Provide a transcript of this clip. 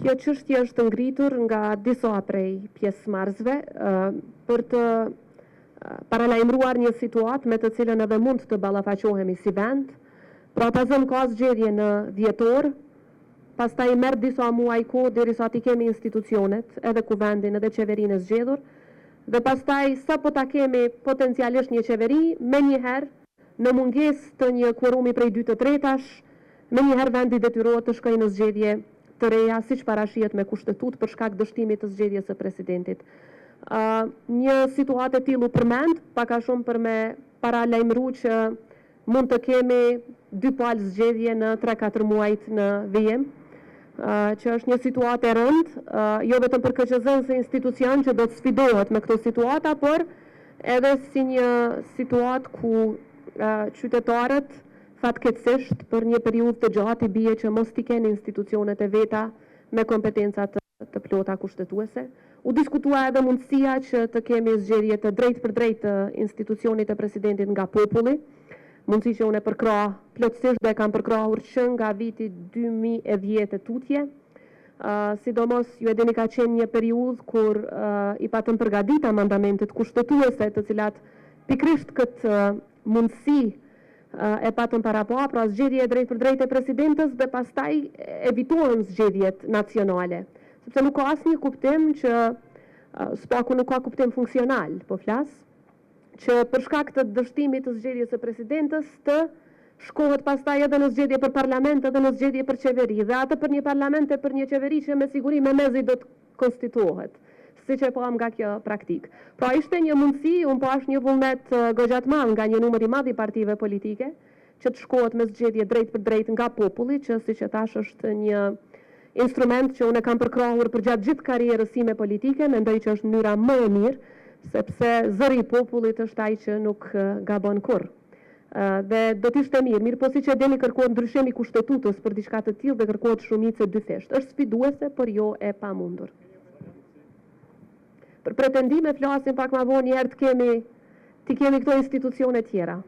Kjo çështje është ngritur nga disa prej pjesëmarrësve për të paralajmëruar një situatë me të cilën edhe mund të ballafaqohemi si vend. Pra ta zëmë ka zgjedhje në dhjetor, pastaj merr disa muaj kohë derisa t'i kemi institucionet, edhe kuvendin edhe qeverinë e zgjedhur, dhe pastaj sa po ta kemi potencialisht një qeveri, menjëherë në mungesë të një kuorumi prej 2 të tretash, menjëherë vendi detyrohet të shkojë në zgjedhje të reja, siç parashihet me kushtetutë për shkak dështimit të zgjedhjes së presidentit. Një situatë e tillë u përmend, pak a shumë për me paralajmëru që mund të kemi 2 palë zgjedhje në 3-4 muajt në vijim, që është një situatë e rëndë, jo vetëm për KQZ-n se institucion që do të sfidohet me këto situata, por edhe si një situatë ku qytetarët fatkeqësisht për një periudhë të gjatë i bie që mos t'i kenë institucionet e veta me kompetenca të plota kushtetuese. U diskutua edhe mundësia që të kemi zgjedhje të drejtë për drejtë të institucionit të presidentit nga populli, mundësi që unë e përkrah plotësisht dhe kam përkrahur që nga viti 2010 e tutje, sidomos ju e dini ka qenë një periudhë kur i patëm përgatita mandamentet kushtetuese, të cilat pikrisht këtë mundësi e patëm para pa, pra zgjedhje e drejtë për drejtë e presidentës dhe pastaj evitohen zgjedhjet nacionale. Sepse nuk ka asnjë kuptim që, spaku nuk ka kuptim funksional, po flas, që për shkak të dështimit të zgjedhjes së presidentës të shkohet pastaj edhe në zgjedhje për parlament edhe në zgjedhje për qeveri, dhe atë për një parlament e për një qeveri që me siguri me mezi do të konstituohet, siç e pam nga kjo praktik. Pra ishte një mundësi, unë pash një vullnet goxha të madh nga një numër i madh i partive politike, që të shkohet me zgjedhje drejt për drejt nga populli, që siç e thash është një instrument që unë e kam përkrahur për gjatë gjithë karrierës sime politike, mendoj që është mënyra më e mirë, sepse zëri i popullit është ai që nuk gabon kurrë. Dhe do t'ishte mirë, po siç e dini kërkohet ndryshimi i kushtetutës për diçka të tillë dhe kërkohet shumicë dyfisht. Është sfiduese, por jo e pamundur. Për pretendime flasim pak më vonë, një herë të kemi këto institucione tjera.